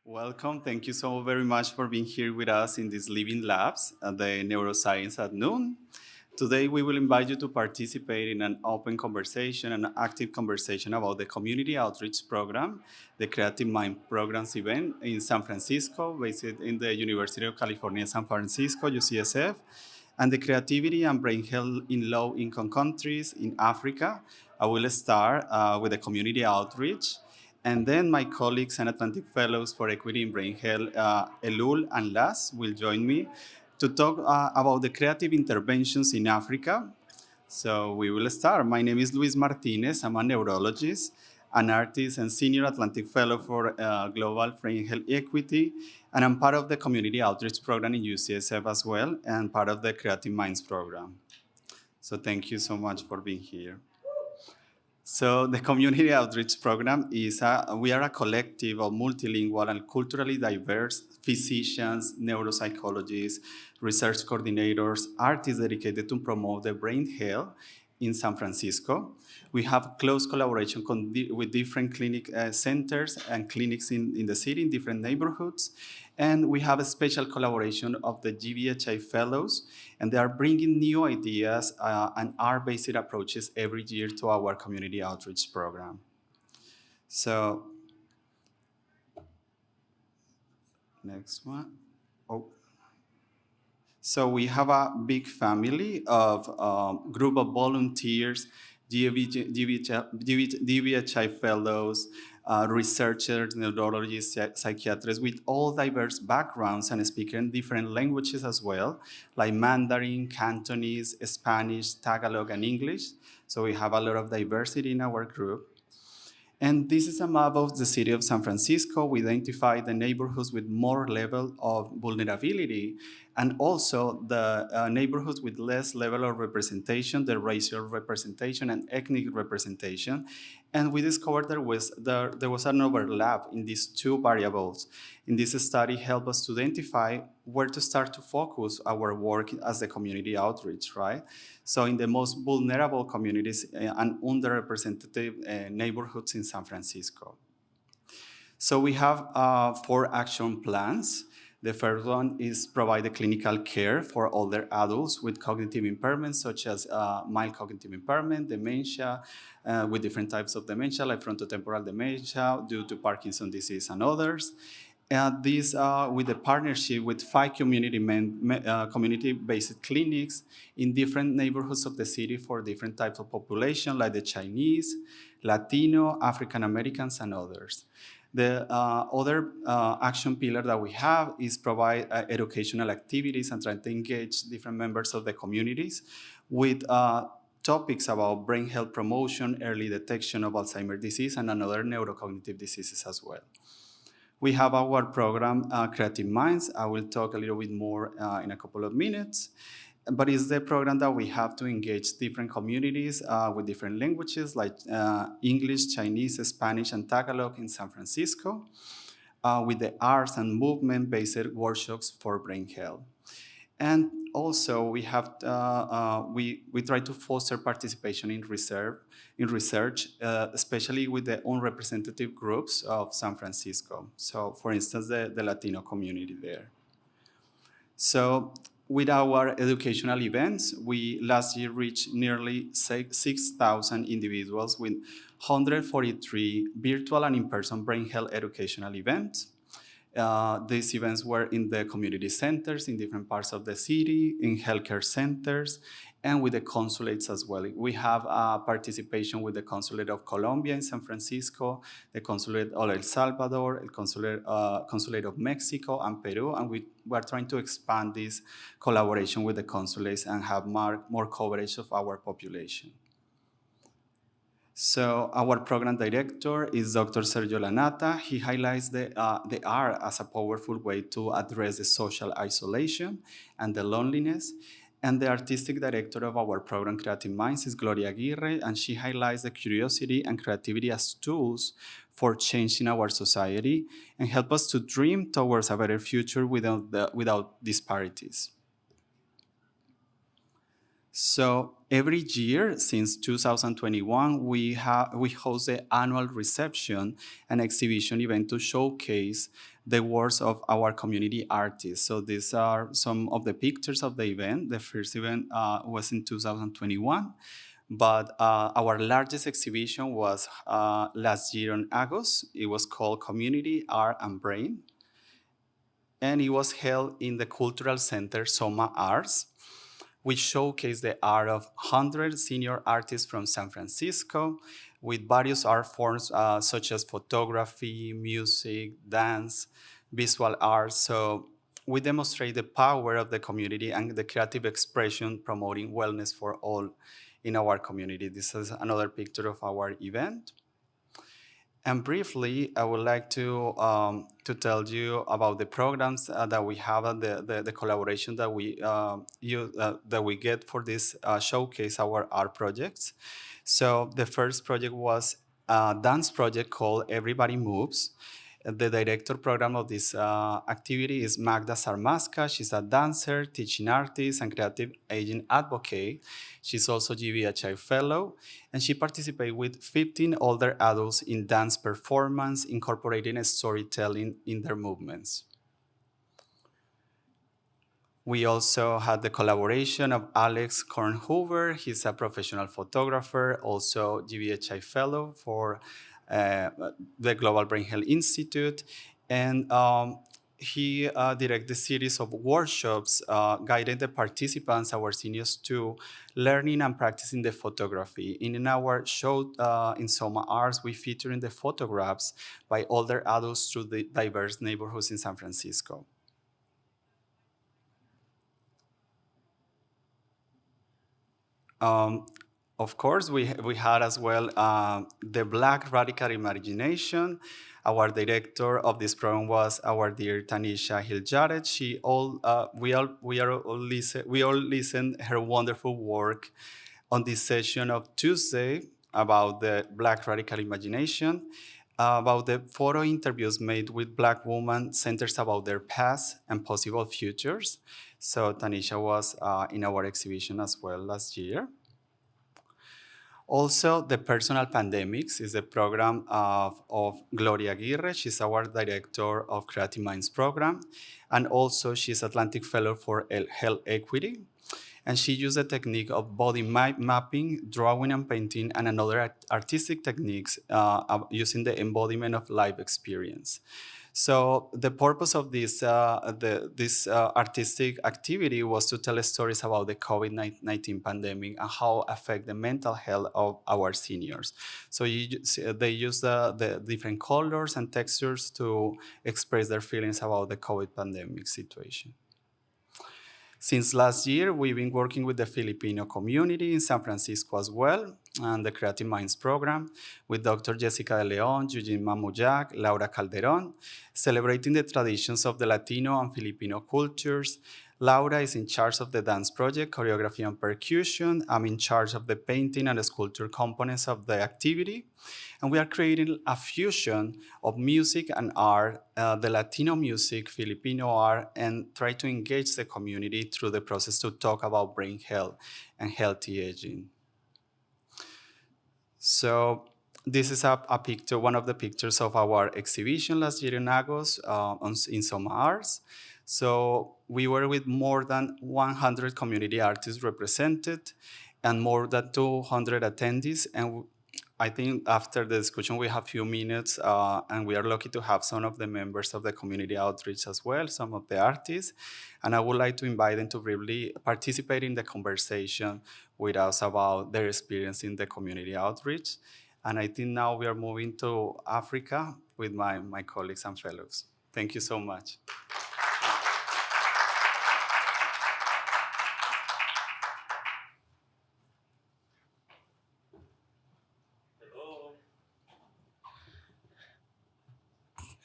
Welcome. Thank you so very much for being here with us in this Living Labs at the Neuroscience at noon. Today, we will invite you to participate in an open conversation, an active conversation about the Community Outreach Program, the Creative Mind Programs event in San Francisco, based in the University of California, San Francisco, UCSF, and the creativity and brain health in low-income countries in Africa. I will start with the community outreach. And then my colleagues and Atlantic Fellows for Equity in Brain Health, Elul and Las, will join me to talk about the creative interventions in Africa. So we will start. My name is Luis Martinez. I'm a neurologist, an artist, and senior Atlantic Fellow for Global Brain Health Equity. And I'm part of the Community Outreach Program in UCSF as well, and part of the Creative Minds Program. So thank you so much for being here. So the community outreach program we are a collective of multilingual and culturally diverse physicians, neuropsychologists, research coordinators, artists dedicated to promote the brain health in San Francisco. We have close collaboration with different clinic centers and clinics in the city, in different neighborhoods. And we have a special collaboration of the GBHI fellows, and they are bringing new ideas and art-based approaches every year to our community outreach program. So, next one. Oh. So we have a big family of group of volunteers, DBHI fellows, researchers, neurologists, psychiatrists with all diverse backgrounds and speaking different languages as well, like Mandarin, Cantonese, Spanish, Tagalog, and English. So we have a lot of diversity in our group. And this is a map of the city of San Francisco. We identify the neighborhoods with more level of vulnerability, and also the neighborhoods with less level of representation, the racial representation and ethnic representation. And we discovered there was an overlap in these two variables. In this study, helped us to identify where to start to focus our work as a community outreach, right? So in the most vulnerable communities and underrepresented neighborhoods in San Francisco. So we have 4 action plans. The first one is provide the clinical care for older adults with cognitive impairments, such as mild cognitive impairment, dementia, with different types of dementia, like frontotemporal dementia due to Parkinson's disease and others. This with a partnership with 5 community-based clinics in different neighborhoods of the city for different types of population, like the Chinese, Latino, African Americans, and others. The other action pillar that we have is provide educational activities and try to engage different members of the communities with topics about brain health promotion, early detection of Alzheimer's disease, and other neurocognitive diseases as well. We have our program, Creative Minds. I will talk a little bit more in a couple of minutes. But it's the program that we have to engage different communities with different languages like English, Chinese, Spanish, and Tagalog in San Francisco with the arts and movement-based workshops for brain health. And also we have we try to foster participation in research, especially with the unrepresentative groups of San Francisco. So for instance, the Latino community there. So with our educational events, we last year reached nearly 6,000 individuals with 143 virtual and in-person brain health educational events. These events were in the community centers in different parts of the city, in healthcare centers, and with the consulates as well. We have participation with the Consulate of Colombia in San Francisco, the Consulate of El Salvador, the Consulate of Mexico and Peru, and we are trying to expand this collaboration with the consulates and have more coverage of our population. So our program director is Dr. Sergio Lanata. He highlights the art as a powerful way to address the social isolation and the loneliness. And the artistic director of our program, Creative Minds, is Gloria Aguirre, and she highlights the curiosity and creativity as tools for changing our society and help us to dream towards a better future without disparities. So every year since 2021, we host the annual reception and exhibition event to showcase the works of our community artists. So these are some of the pictures of the event. The first event was in 2021, but our largest exhibition was last year in August. It was called Community, Art, and Brain, and it was held in the Cultural Center Soma Arts, which showcased the art of 100 senior artists from San Francisco with various art forms such as photography, music, dance, visual arts. So we demonstrate the power of the community and the creative expression promoting wellness for all in our community. This is another picture of our event. And briefly, I would like to tell you about the programs that we have and the collaboration that that we get for this showcase our art projects. So the first project was a dance project called Everybody Moves. The director program of this activity is Magda Sarmaska. She's a dancer, teaching artist, and creative aging advocate. She's also GBHI fellow, and she participates with 15 older adults in dance performance, incorporating storytelling in their movements. We also had the collaboration of Alex Kornhuber. He's a professional photographer, also GBHI fellow for the Global Brain Health Institute. And he directed a series of workshops guiding the participants, our seniors, to learning and practicing the photography. In our show in Soma Arts, we feature in the photographs by older adults through the diverse neighborhoods in San Francisco. Of course, we had as well the Black Radical Imagination. Our director of this program was our dear Tanisha Hill-Jarrett. We all listened her wonderful work on this session of Tuesday about the Black Radical Imagination, about the photo interviews made with Black women, centers about their past and possible futures. So Tanisha was in our exhibition as well last year. Also, the Personal Pandemics is a program of Gloria Aguirre. She's our director of Creative Minds program. And also, she's Atlantic Fellow for Health Equity. And she used the technique of body mapping, drawing and painting, and another artistic techniques using the embodiment of life experience. So the purpose of this artistic activity was to tell stories about the COVID-19 pandemic and how affect the mental health of our seniors. So they use the different colors and textures to express their feelings about the COVID pandemic situation. Since last year, we've been working with the Filipino community in San Francisco as well, and the Creative Minds program with Dr. Jessica De Leon, Eugene Mamujak, Laura Calderon, celebrating the traditions of the Latino and Filipino cultures. Laura is in charge of the dance project, choreography and percussion. I'm in charge of the painting and the sculpture components of the activity. And we are creating a fusion of music and art, the Latino music, Filipino art, and try to engage the community through the process to talk about brain health and healthy aging. So this is a picture, one of the pictures of our exhibition last year in August in Soma Arts. So we were with more than 100 community artists represented and more than 200 attendees. And I think after the discussion, we have a few minutes, and we are lucky to have some of the members of the community outreach as well, some of the artists. And I would like to invite them to really participate in the conversation with us about their experience in the community outreach. And I think now we are moving to Africa with my colleagues and fellows. Thank you so much.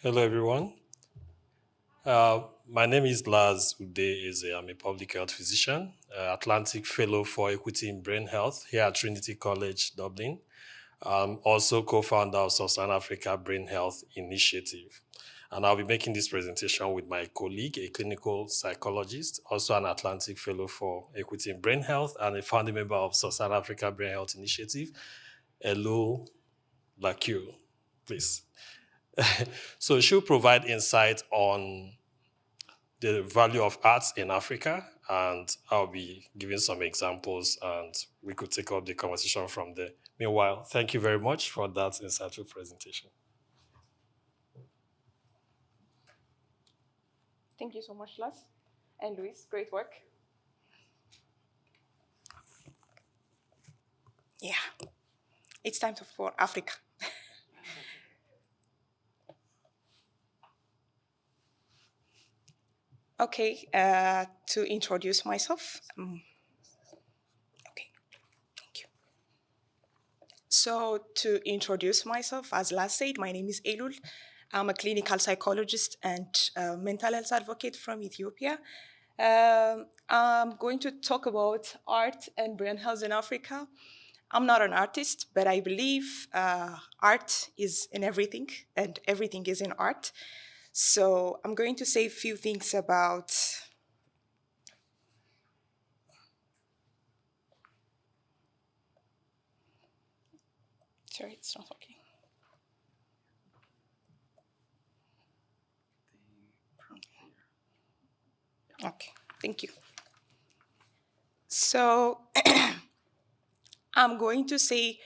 Hello, everyone. My name is Laz Ude. I'm a public health physician, Atlantic Fellow for Equity in Brain Health here at Trinity College, Dublin. I'm also co-founder of Southern Africa Brain Health Initiative. And I'll be making this presentation with my colleague, a clinical psychologist, also an Atlantic Fellow for Equity in Brain Health, and a founding member of Southern Africa Brain Health Initiative, Elul, Lakew. Please. So she'll provide insight on the value of arts in Africa, and I'll be giving some examples, and we could take up the conversation from there. Meanwhile, thank you very much for that insightful presentation. Thank you so much, Las and Luis. Great work. Yeah, it's time for Africa. Okay, to introduce myself. Okay, thank you. So to introduce myself, as Las said, my name is Elul. I'm a clinical psychologist and mental health advocate from Ethiopia. I'm going to talk about art and brain health in Africa. I'm not an artist, but I believe art is in everything, and everything is in art. So I'm going to say a few things about sorry, it's not working. Okay, thank you. So I'm going to say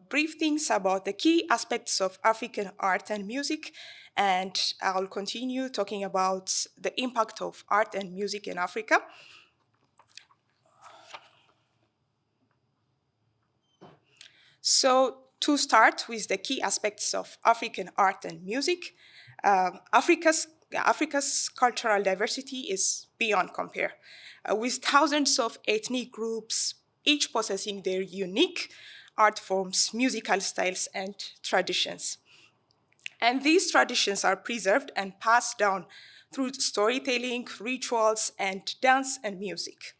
brief things about the key aspects of African art and music, and I'll continue talking about the impact of art and music in Africa. So to start with the key aspects of African art and music, Africa's cultural diversity is beyond compare, with thousands of ethnic groups, each possessing their unique art forms, musical styles, and traditions. And these traditions are preserved and passed down through storytelling, rituals, and dance and music.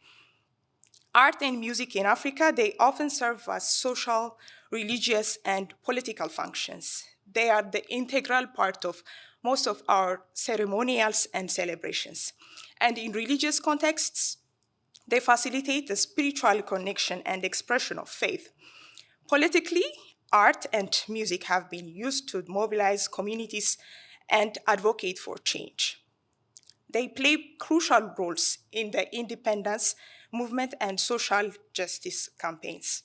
Art and music in Africa, they often serve as social, religious, and political functions. They are the integral part of most of our ceremonials and celebrations. And in religious contexts, they facilitate the spiritual connection and expression of faith. Politically, art and music have been used to mobilize communities and advocate for change. They play crucial roles in the independence movement and social justice campaigns.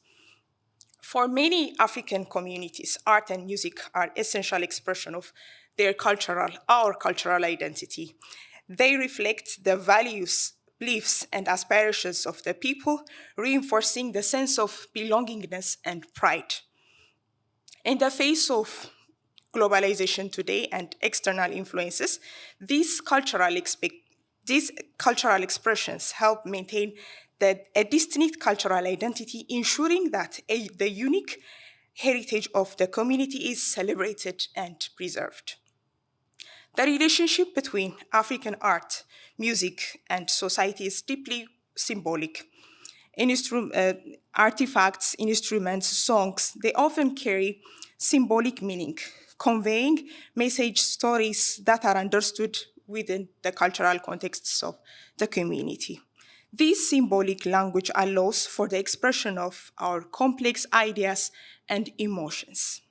For many African communities, art and music are essential expression of our cultural identity. They reflect the values, beliefs, and aspirations of the people, reinforcing the sense of belongingness and pride. In the face of globalization today and external influences, these cultural expressions help maintain a distinct cultural identity, ensuring that the unique heritage of the community is celebrated and preserved. The relationship between African art, music, and society is deeply symbolic. Artifacts, instruments, songs, they often carry symbolic meaning, conveying message stories that are understood within the cultural contexts of the community. This symbolic language allows for the expression of our complex ideas and emotions.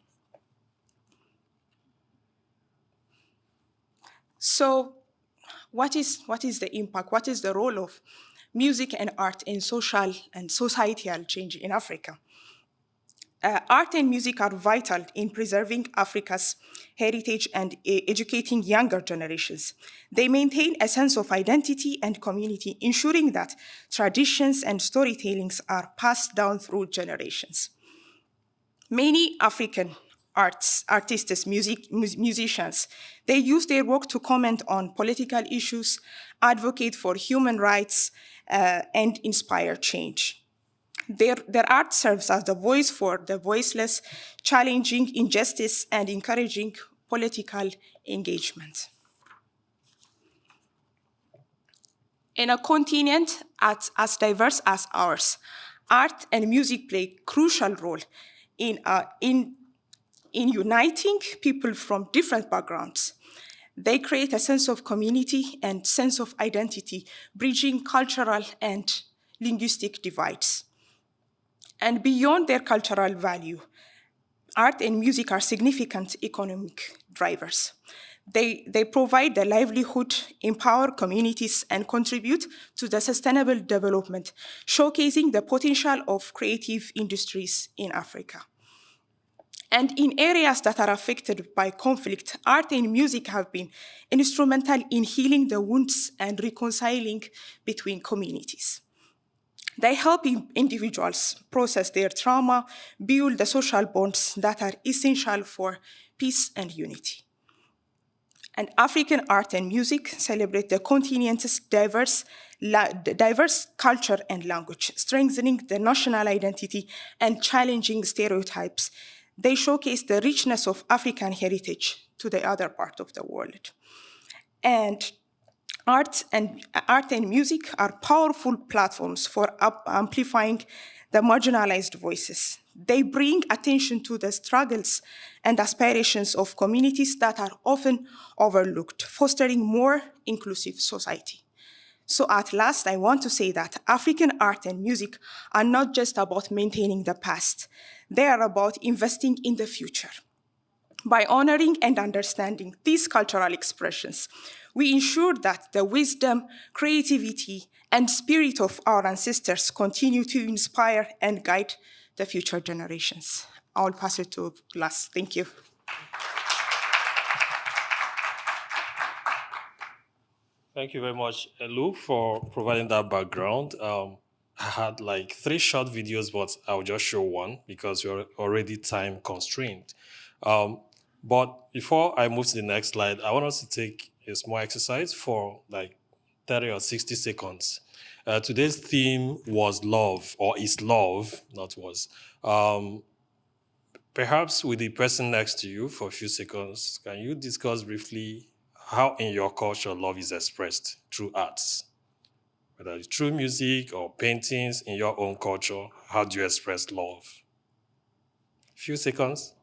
So, what is the impact? What is the role of music and art in social and societal change in Africa? Art and music are vital in preserving Africa's heritage and educating younger generations. They maintain a sense of identity and community, ensuring that traditions and storytellings are passed down through generations. Many African artists, musicians, they use their work to comment on political issues, advocate for human rights, and inspire change. Their art serves as the voice for the voiceless, challenging injustice and encouraging political engagement. In a continent as diverse as ours, art and music play a crucial role in uniting people from different backgrounds. They create a sense of community and sense of identity, bridging cultural and linguistic divides. And beyond their cultural value, art and music are significant economic drivers. They provide the livelihood, empower communities, and contribute to the sustainable development, showcasing the potential of creative industries in Africa. And in areas that are affected by conflict, art and music have been instrumental in healing the wounds and reconciling between communities. They help individuals process their trauma, build the social bonds that are essential for peace and unity. And African art and music celebrate the continent's diverse culture and language, strengthening the national identity and challenging stereotypes. They showcase the richness of African heritage to the other part of the world. And art and music are powerful platforms for amplifying the marginalized voices. They bring attention to the struggles and aspirations of communities that are often overlooked, fostering more inclusive society. So at last, I want to say that African art and music are not just about maintaining the past, they are about investing in the future. By honoring and understanding these cultural expressions, we ensure that the wisdom, creativity, and spirit of our ancestors continue to inspire and guide the future generations. I'll pass it to Las. Thank you. Thank you very much, Elul, for providing that background. I had like 3 short videos, but I'll just show one because we're already time constrained. But before I move to the next slide, I want us to take a small exercise for like 30 or 60 seconds. Today's theme was love, or is love, not was. Perhaps with the person next to you for a few seconds, can you discuss briefly how in your culture love is expressed through arts? Whether it's through music or paintings in your own culture, how do you express love? A few seconds.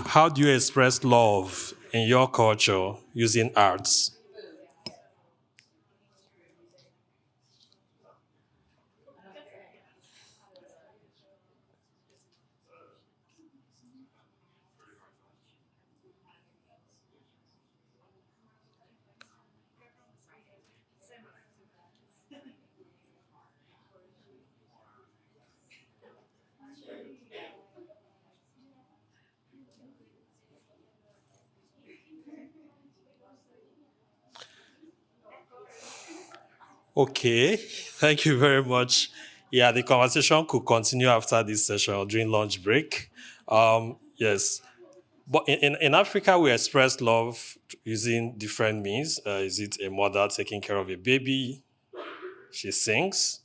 How do you express love in your culture using arts? Okay, thank you very much. Yeah, the conversation could continue after this session or during lunch break. Yes, but in Africa, we express love using different means. Is it a mother taking care of a baby? She sings,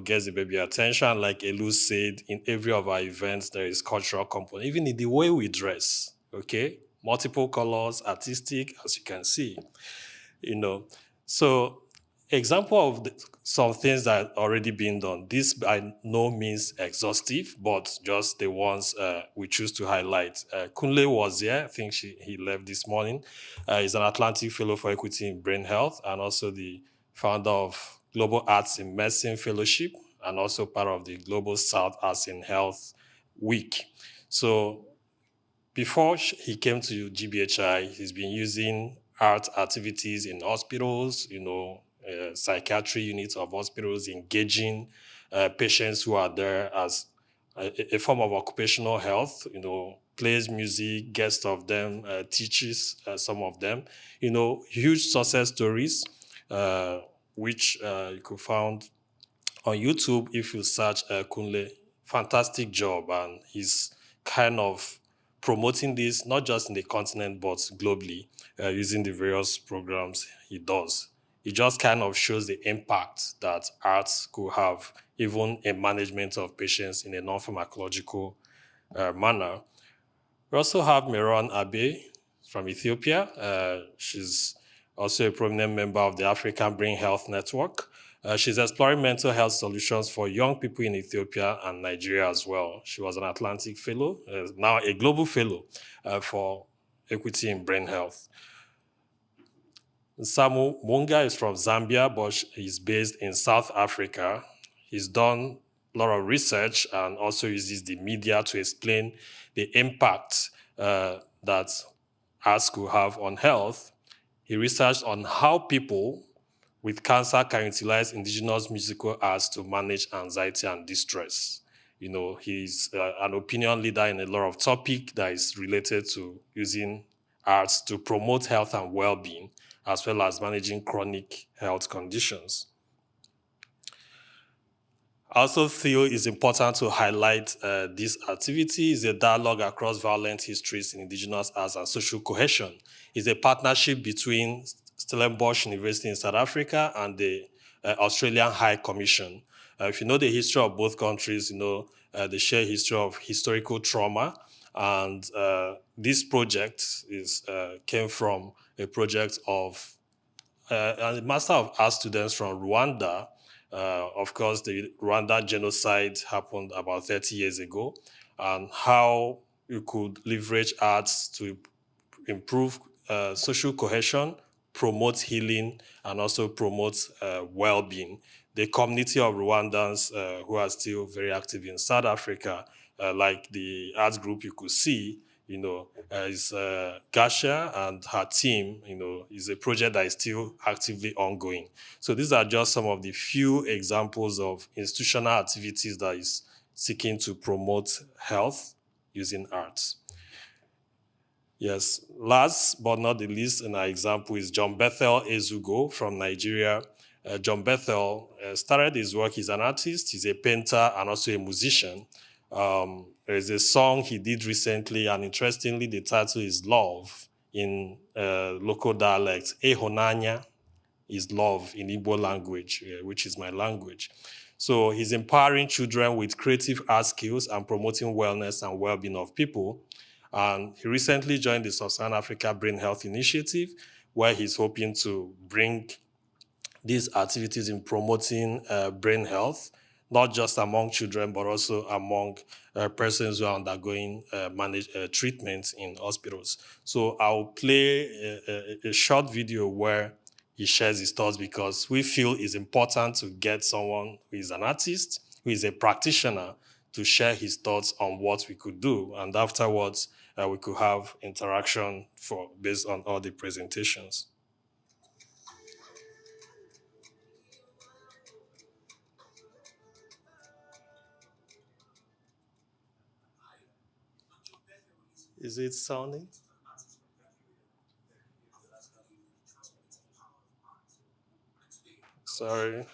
gets the baby attention. Like Elul said, in every of our events, there is cultural component, even in the way we dress, okay? Multiple colors, artistic, as you can see, So example of some things that are already being done. This by no means exhaustive, but just the ones we choose to highlight. Kunle was here. I think he left this morning. He's an Atlantic Fellow for Equity in Brain Health and also the founder of Global Arts in Medicine Fellowship and also part of the Global South Arts in Health Week. So before he came to GBHI, he's been using art activities in hospitals, psychiatry units of hospitals, engaging patients who are there as a form of occupational health, plays music, guests of them, teaches some of them, huge success stories, which you could find on YouTube if you search Kunle. Fantastic job, and he's kind of promoting this not just in the continent but globally using the various programs he does. It just kind of shows the impact that arts could have even in management of patients in a non-pharmacological manner. We also have Meron Abe from Ethiopia. She's also a prominent member of the African Brain Health Network. She's exploring mental health solutions for young people in Ethiopia and Nigeria as well. She was an Atlantic Fellow, now a Global Fellow for Equity in Brain Health. Samu Munga is from Zambia, but he's based in South Africa. He's done lot of research and also uses the media to explain the impact that arts could have on health. He researched on how people with cancer can utilize indigenous musical arts to manage anxiety and distress. He's an opinion leader in a lot of topics that is related to using arts to promote health and well-being, as well as managing chronic health conditions. I also feel it's important to highlight this activity is a dialogue across violent histories in indigenous arts and social cohesion. It's a partnership between Stellenbosch University in South Africa and the Australian High Commission. If you know the history of both countries, they share history of historical trauma. And this project came from a project of a Master of Arts students from Rwanda. Of course, the Rwanda genocide happened about 30 years ago, and how you could leverage arts to improve social cohesion, promote healing, and also promote well-being. The community of Rwandans who are still very active in South Africa, like the arts group you could see, is Gasha and her team, is a project that is still actively ongoing. So these are just some of the few examples of institutional activities that is seeking to promote health using arts. Yes, last but not the least, an example is John Bethel Ezugo from Nigeria. John Bethel started his work. He's an artist, he's a painter, and also a musician. There's a song he did recently, and interestingly, the title is Love in local dialect. Ehonanya is love in Igbo language, which is my language. So he's empowering children with creative art skills and promoting wellness and well-being of people. And he recently joined the Sub-Saharan Africa Brain Health Initiative, where he's hoping to bring these activities in promoting brain health, not just among children, but also among persons who are undergoing treatment in hospitals. So I'll play a short video where he shares his thoughts, because we feel it's important to get someone who is an artist, who is a practitioner, to share his thoughts on what we could do. And afterwards, we could have interaction based on all the presentations. Is it sounding? Sorry.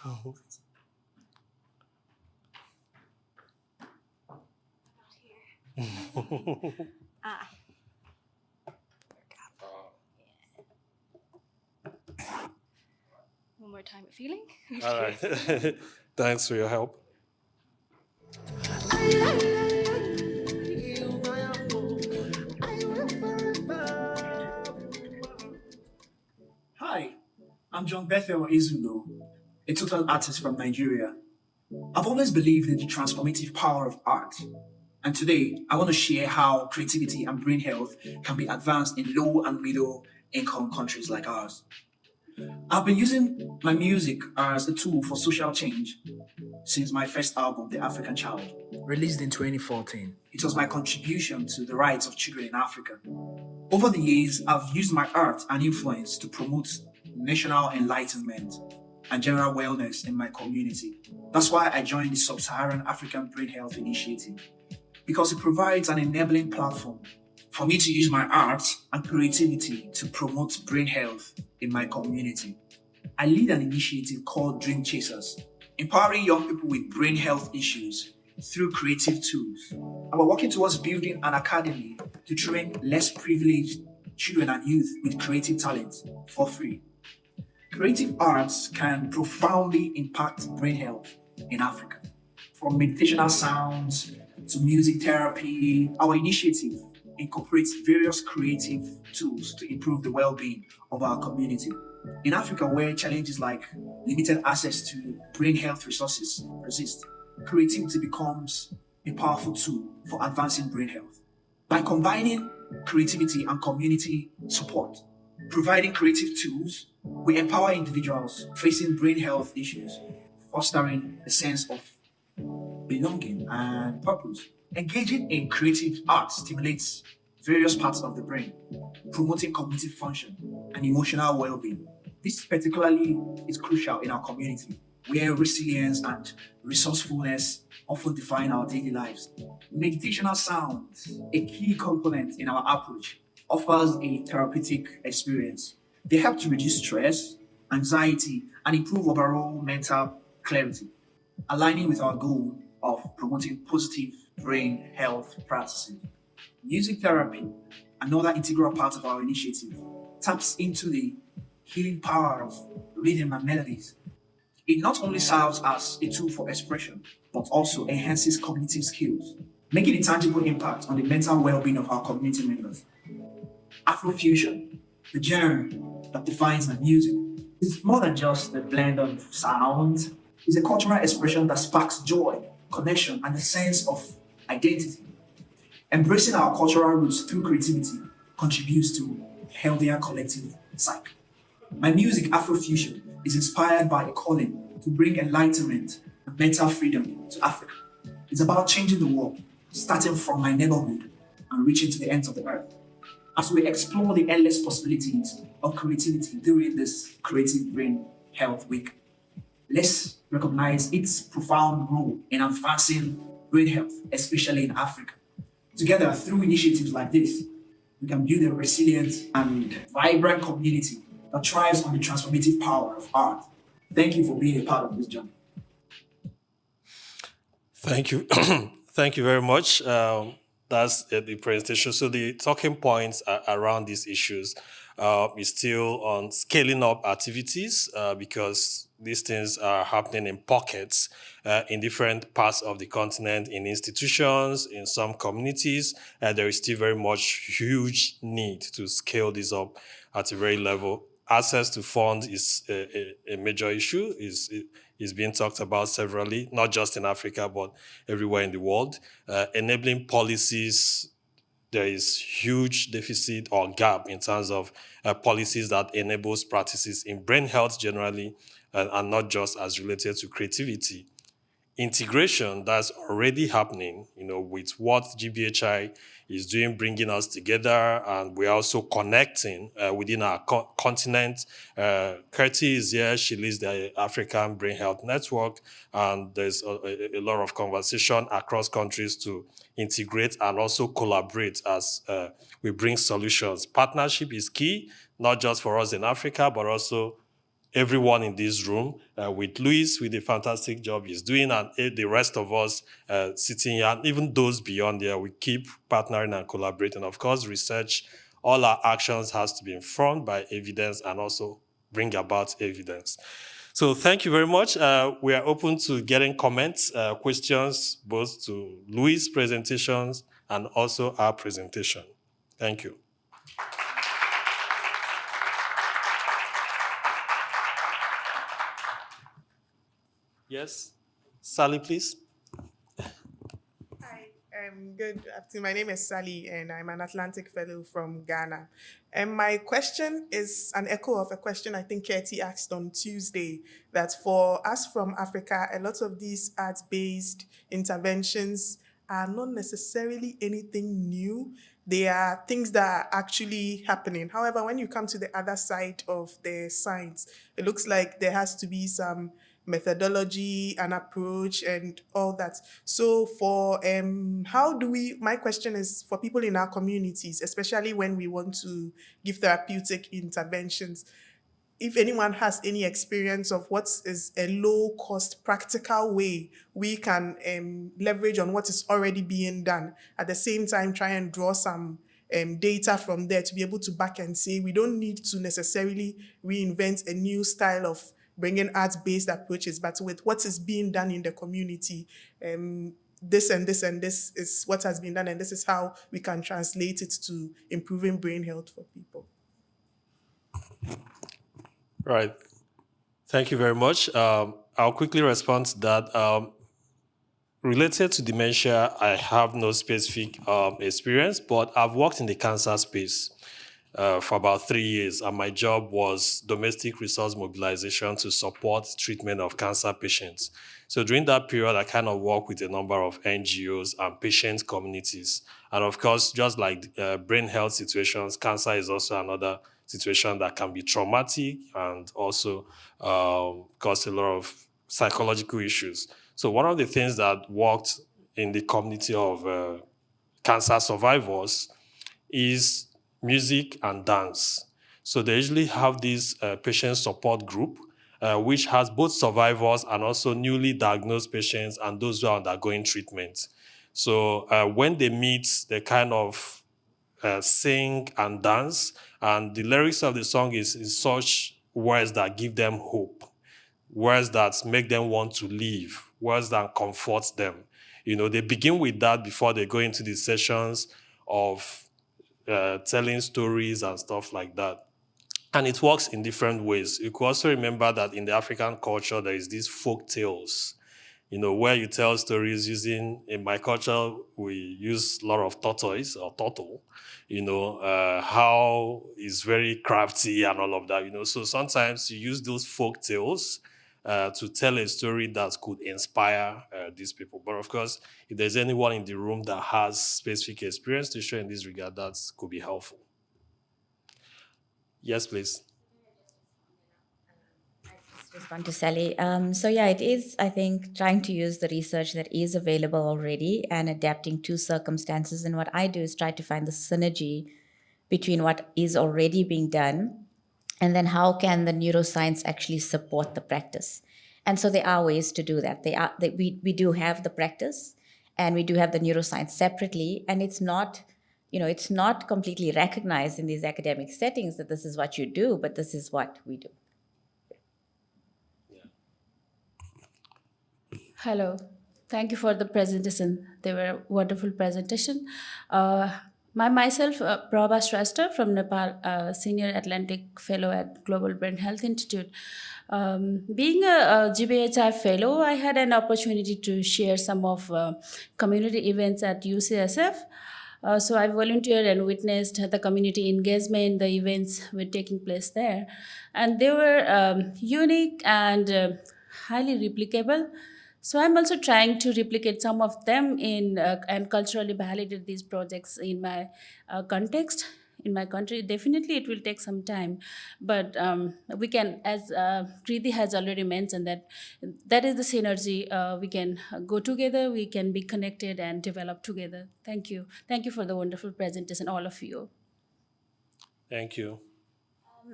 One more time, feeling? All right. Thanks for your help. Hi, I'm John Bethel Ezugo, a total artist from Nigeria. I've always believed in the transformative power of art, and today I want to share how creativity and brain health can be advanced in low and middle income countries like ours. I've been using my music as a tool for social change since my first album, The African Child, released in 2014. It was my contribution to the rights of children in Africa. Over the years, I've used my art and influence to promote national enlightenment and general wellness in my community. That's why I joined the Sub-Saharan African Brain Health Initiative, because it provides an enabling platform for me to use my art and creativity to promote brain health in my community. I lead an initiative called Dream Chasers, empowering young people with brain health issues through creative tools. And we're working towards building an academy to train less privileged children and youth with creative talents for free. Creative arts can profoundly impact brain health in Africa. From meditational sounds to music therapy, our initiative incorporates various creative tools to improve the well-being of our community. In Africa, where challenges like limited access to brain health resources persist, creativity becomes a powerful tool for advancing brain health. By combining creativity and community support, providing creative tools, we empower individuals facing brain health issues, fostering a sense of belonging, and purpose. Engaging in creative art stimulates various parts of the brain, promoting cognitive function and emotional well-being. This particularly is crucial in our community, where resilience and resourcefulness often define our daily lives. Meditational sound, a key component in our approach, offers a therapeutic experience. They help to reduce stress, anxiety, and improve overall mental clarity, aligning with our goal of promoting positive brain health practices. Music therapy, another integral part of our initiative, taps into the healing power of rhythm and melodies. It not only serves as a tool for expression, but also enhances cognitive skills, making a tangible impact on the mental well-being of our community members. Afrofusion, the genre that defines my music, is more than just a blend of sounds. It's a cultural expression that sparks joy, connection, and a sense of identity. Embracing our cultural roots through creativity contributes to a healthier collective psyche. My music, Afrofusion, is inspired by a calling to bring enlightenment and mental freedom to Africa. It's about changing the world, starting from my neighborhood and reaching to the ends of the earth. As we explore the endless possibilities of creativity during this Creative Brain Health Week, let's recognize its profound role in advancing brain health, especially in Africa. Together, through initiatives like this, we can build a resilient and vibrant community that thrives on the transformative power of art. Thank you for being a part of this journey. Thank you. Thank you very much. That's the presentation. So the talking points around these issues is still on scaling up activities because these things are happening in pockets in different parts of the continent, in institutions, in some communities. There is still very much huge need to scale this up at a very level. Access to funds is a major issue, is being talked about severally, not just in Africa, but everywhere in the world. Enabling policies, there is huge deficit or gap in terms of policies that enables practices in brain health generally, and not just as related to creativity. Integration that's already happening, with what GBHI is doing, bringing us together, and we're also connecting within our continent. Kirti is here. She leads the African Brain Health Network, and there's a lot of conversation across countries to integrate and also collaborate as we bring solutions. Partnership is key, not just for us in Africa, but also everyone in this room, with Luis, with the fantastic job he's doing, and the rest of us sitting here, and even those beyond there, we keep partnering and collaborating. Of course, research, all our actions has to be informed by evidence and also bring about evidence. So thank you very much. We are open to getting comments, questions, both to Luis' presentations and also our presentation. Thank you. Yes, Sally, please. Hi, good afternoon. My name is Sally, and I'm an Atlantic Fellow from Ghana. And my question is an echo of a question I think Katie asked on Tuesday, that for us from Africa, a lot of these art-based interventions are not necessarily anything new. They are things that are actually happening. However, when you come to the other side of the science, it looks like there has to be some methodology and approach and all that. So for my question is for people in our communities, especially when we want to give therapeutic interventions, if anyone has any experience of what is a low-cost, practical way we can leverage on what is already being done, at the same time try and draw some data from there to be able to back and say we don't need to necessarily reinvent a new style of bringing art-based approaches, but with what is being done in the community, this and this and this is what has been done, and this is how we can translate it to improving brain health for people. Right. Thank you very much. I'll quickly respond to that. Related to dementia, I have no specific experience, but I've worked in the cancer space. for about 3 years, and my job was domestic resource mobilization to support treatment of cancer patients. So during that period, I kind of worked with a number of NGOs and patient communities. And of course, just like brain health situations, cancer is also another situation that can be traumatic and also cause a lot of psychological issues. So one of the things that worked in the community of cancer survivors is music and dance. So they usually have this patient support group, which has both survivors and also newly diagnosed patients and those who are undergoing treatment. So when they meet, they kind of sing and dance, and the lyrics of the song is such words that give them hope, words that make them want to live, words that comfort them. They begin with that before they go into the sessions of telling stories and stuff like that. And it works in different ways. You could also remember that in the African culture, there is these folk tales, where you tell stories using, in my culture, we use a lot of tortoise or turtle, how it's very crafty and all of that, So sometimes you use those folk tales to tell a story that could inspire these people. But of course, if there's anyone in the room that has specific experience to share in this regard, that could be helpful. Yes, please. Respond to Sally. So yeah, it is, I think, trying to use the research that is available already and adapting to circumstances. And what I do is try to find the synergy between what is already being done and then how can the neuroscience actually support the practice. And so there are ways to do that. We do have the practice and we do have the neuroscience separately, and it's not completely recognized in these academic settings that this is what you do, but this is what we do. Hello. Thank you for the presentation. They were a wonderful presentation. Myself, Prabha Shrestha from Nepal, Senior Atlantic Fellow at Global Brain Health Institute. Being a GBHI Fellow, I had an opportunity to share some of community events at UCSF. So I volunteered and witnessed the community engagement, the events were taking place there. And they were unique and highly replicable. So I'm also trying to replicate some of them and culturally validate these projects in my context, in my country. Definitely it will take some time, but we can, as Preeti has already mentioned, that is the synergy. We can go together, we can be connected and develop together. Thank you. Thank you for the wonderful presentation, all of you. Thank you.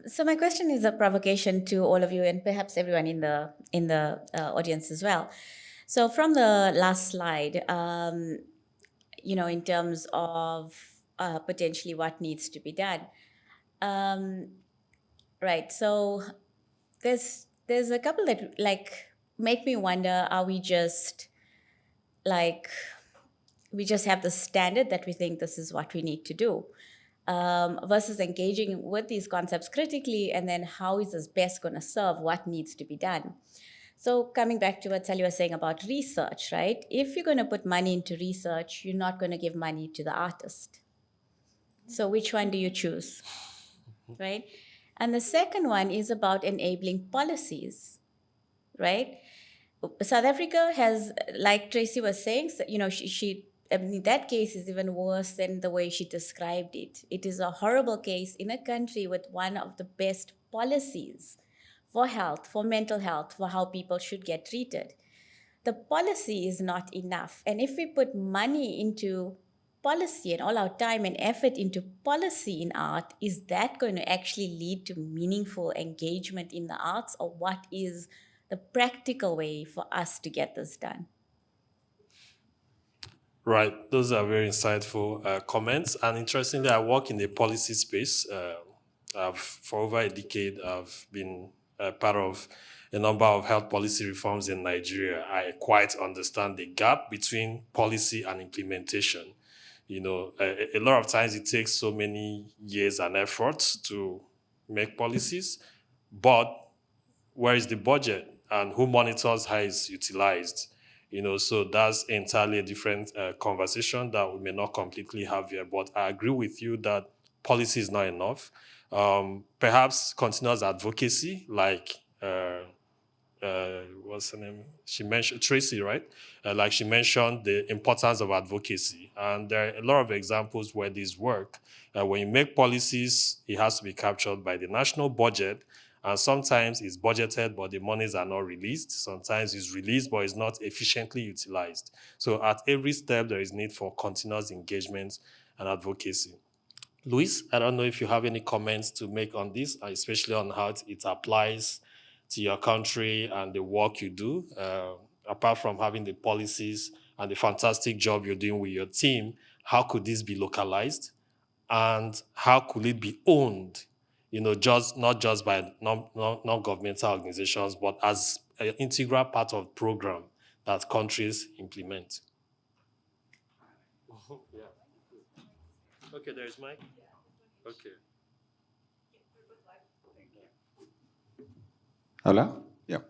So my question is a provocation to all of you and perhaps everyone in the audience as well. So from the last slide, in terms of potentially what needs to be done, right? So there's a couple that make me wonder: are we just have the standard that we think this is what we need to do? Versus engaging with these concepts critically, and then how is this best going to serve what needs to be done? So coming back to what Sally was saying about research, right? If you're going to put money into research, you're not going to give money to the artist. So which one do you choose, right? And the second one is about enabling policies, right? South Africa has, like Tracy was saying, that case is even worse than the way she described it. It is a horrible case in a country with one of the best policies for health, for mental health, for how people should get treated. The policy is not enough. And if we put money into policy and all our time and effort into policy in art, is that going to actually lead to meaningful engagement in the arts, or what is the practical way for us to get this done? Right. Those are very insightful comments. And interestingly, I work in the policy space. For over a decade, I've been part of a number of health policy reforms in Nigeria. I quite understand the gap between policy and implementation. A lot of times it takes so many years and efforts to make policies, but where is the budget and who monitors how it's utilized? So that's entirely a different conversation that we may not completely have here. But I agree with you that policy is not enough. Perhaps continuous advocacy, like what's her name? She mentioned Tracy, right? Like she mentioned the importance of advocacy, and there are a lot of examples where this work. When you make policies, it has to be captured by the national budget, and sometimes it's budgeted, but the monies are not released. Sometimes it's released, but it's not efficiently utilized. So at every step, there is need for continuous engagement and advocacy. Luis, I don't know if you have any comments to make on this, especially on how it applies to your country and the work you do. Apart from having the policies and the fantastic job you're doing with your team, how could this be localized? And how could it be owned? Not just by non-governmental organizations, but as an integral part of program that countries implement. Yeah. Okay, there's Mike. Okay. Hola? Yeah.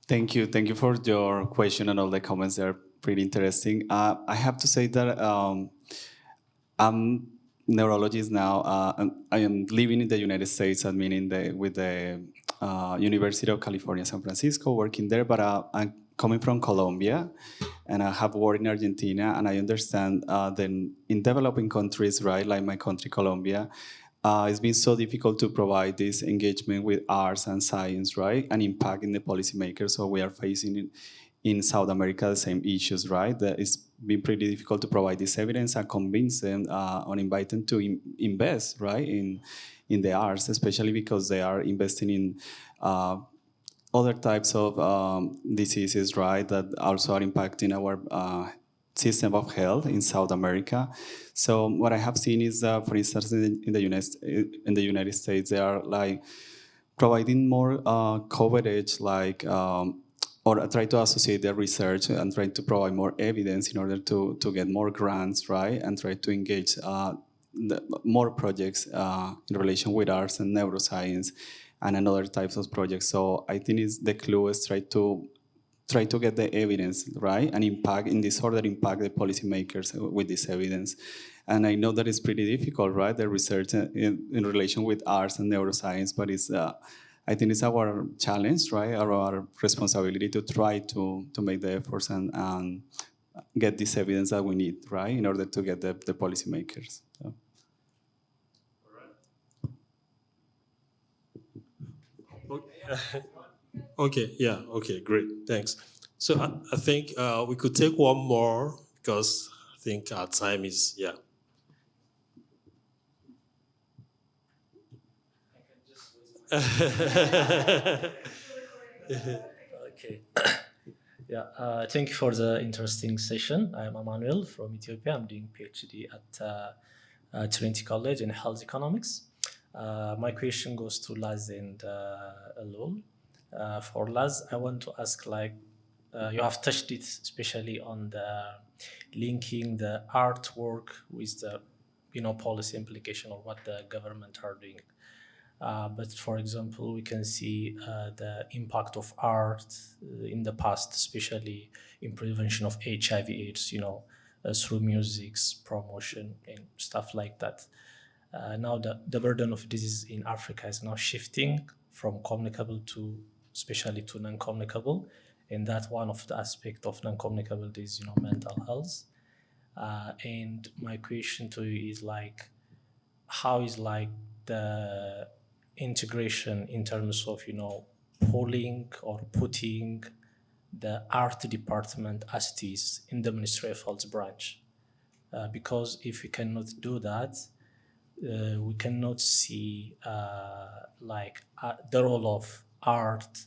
Thank you. Thank you for your question and all the comments. They're pretty interesting. I have to say that I'm neurologist now. I am living in the United States. I mean, with the University of California, San Francisco, working there. But I'm coming from Colombia, and I have worked in Argentina. And I understand then in developing countries, right, like my country, Colombia, it's been so difficult to provide this engagement with arts and science, right, and impact in the policymakers. So we are facing in South America the same issues, right? That it's been pretty difficult to provide this evidence and convince them or invite them to invest, right, in the arts, especially because they are investing in other types of diseases, right, that also are impacting our system of health in South America. So what I have seen is, for instance, in the United States, they are like providing more coverage, like or try to associate their research and try to provide more evidence in order to get more grants, right, and try to engage more projects in relation with arts and neuroscience and other types of projects. So I think the clue is try to get the evidence, right, and impact the policymakers with this evidence. And I know that it's pretty difficult, right, the research in relation with arts and neuroscience, but I think it's our challenge, right, our responsibility to try to make the efforts and get this evidence that we need, right, in order to get the policymakers. So. Okay, yeah, okay, great, thanks. So I think we could take one more because I think our time is, yeah. Okay. Yeah, thank you for the interesting session. I'm Emmanuel from Ethiopia. I'm doing PhD at Trinity College in Health Economics. My question goes to Laz and Elul. For Laz, I want to ask, you have touched it, especially on the linking the artwork with the policy implication of what the government are doing. But for example, we can see the impact of art in the past, especially in prevention of HIV/AIDS, through music's promotion and stuff like that. Now the burden of disease in Africa is now shifting from communicable especially to non-communicable, and that one of the aspects of non-communicable is mental health. And my question to you is how is the integration in terms of pulling or putting the art department as it is in the Ministry of Health branch, because if we cannot do that, we cannot see the role of art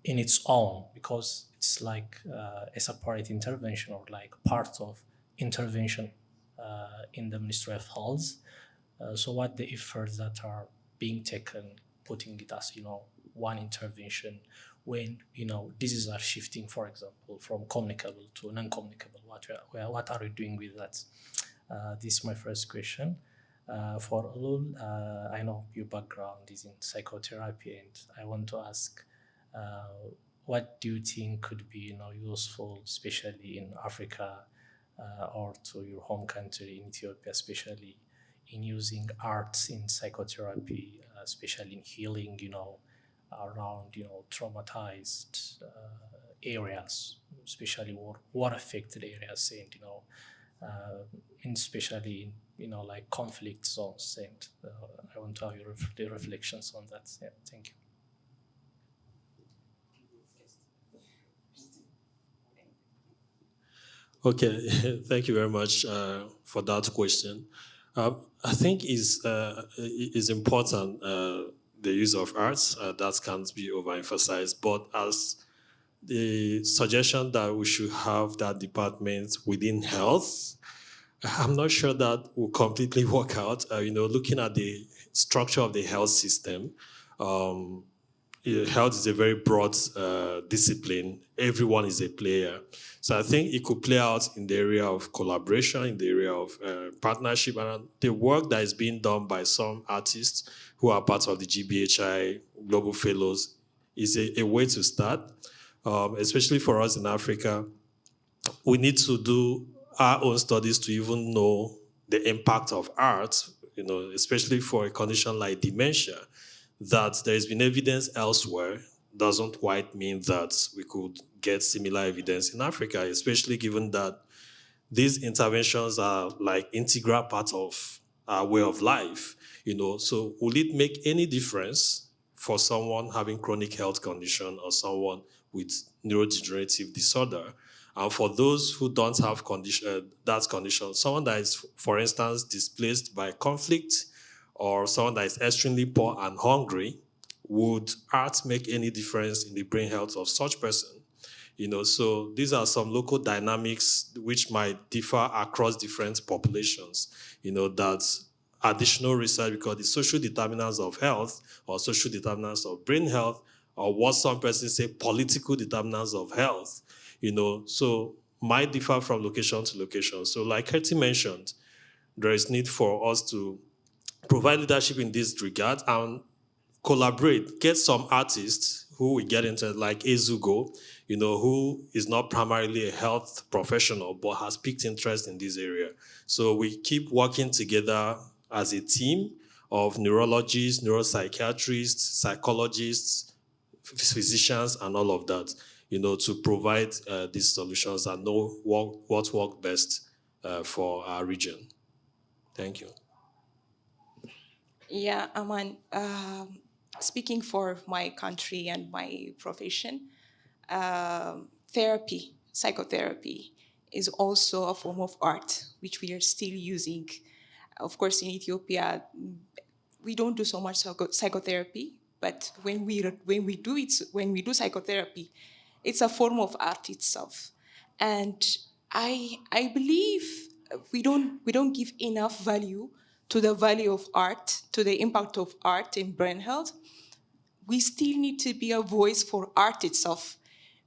in its own, because it's a separate intervention or part of intervention in the Ministry of Health. So what the efforts that are being taken, putting it as one intervention when diseases are shifting, for example, from communicable to non-communicable. What are we doing with that? This is my first question. For Elul, I know your background is in psychotherapy, and I want to ask, what do you think could be useful, especially in Africa or to your home country in Ethiopia, especially in using arts in psychotherapy, especially in healing, around, traumatized areas, especially war-affected areas, and, in especially in, like conflict zones. And I want to have your reflections on that. Yeah, thank you. Okay, thank you very much for that question. I think is important the use of arts. That can't be overemphasized. But as the suggestion that we should have that department within health, I'm not sure that will completely work out. Looking at the structure of the health system, health is a very broad discipline. Everyone is a player. So I think it could play out in the area of collaboration, in the area of partnership, and the work that is being done by some artists who are part of the GBHI Global Fellows is a way to start, especially for us in Africa. We need to do our own studies to even know the impact of art, especially for a condition like dementia, that there has been evidence elsewhere doesn't quite mean that we could get similar evidence in Africa, especially given that these interventions are like integral part of our way of life, So will it make any difference for someone having chronic health condition or someone with neurodegenerative disorder? And for those who don't have that condition, someone that is, for instance, displaced by conflict, or someone that is extremely poor and hungry, would art make any difference in the brain health of such person? So these are some local dynamics which might differ across different populations, that's additional research, because the social determinants of health or social determinants of brain health, or what some persons say political determinants of health, so might differ from location to location. So like Hetty mentioned, there is need for us to provide leadership in this regard and collaborate, get some artists who we get into, like Ezugo, who is not primarily a health professional, but has piqued interest in this area. So we keep working together as a team of neurologists, neuropsychiatrists, psychologists, physicians, and all of that, to provide these solutions and know what works best for our region. Thank you. Yeah, Aman, speaking for my country and my profession, psychotherapy is also a form of art, which we are still using. Of course, in Ethiopia, we don't do so much psychotherapy, but when we do psychotherapy, it's a form of art itself. And I believe we don't give enough value to the value of art, to the impact of art in brain health. We still need to be a voice for art itself,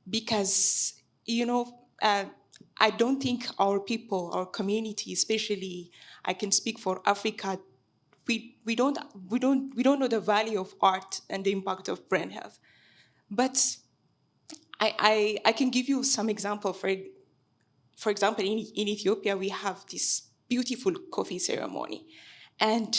because I don't think our people, our community, especially I can speak for Africa, we don't know the value of art and the impact of brain health. But I can give you some example. For example, in Ethiopia, we have this beautiful coffee ceremony. And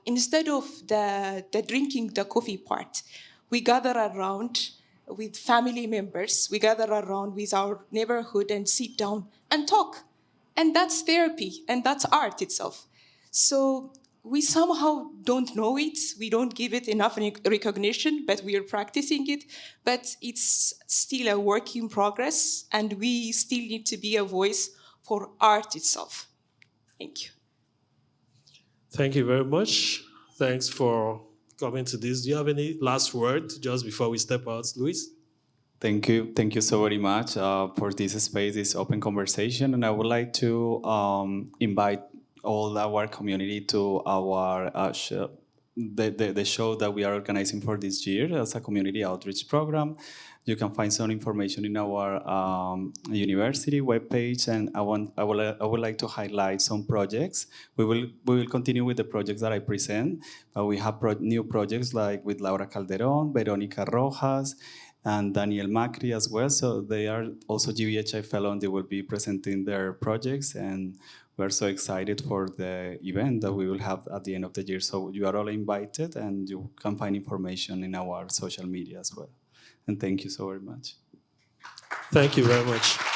instead of the drinking the coffee part, we gather around with family members, we gather around with our neighborhood and sit down and talk. And that's therapy, and that's art itself. So we somehow don't know it, we don't give it enough recognition, but we are practicing it. But it's still a work in progress, and we still need to be a voice for art itself. Thank you. Thank you very much. Thanks for coming to this. Do you have any last word just before we step out, Luis? Thank you. Thank you so very much for this space, this open conversation. And I would like to invite all our community to our show, the show that we are organizing for this year as a community outreach program. You can find some information in our university webpage, and I would like to highlight some projects. We will continue with the projects that I present, but we have new projects like with Laura Calderon, Veronica Rojas, and Daniel Macri as well. So they are also GBHI fellow, and they will be presenting their projects. And we're so excited for the event that we will have at the end of the year. So you are all invited, and you can find information in our social media as well. And thank you so very much. Thank you very much.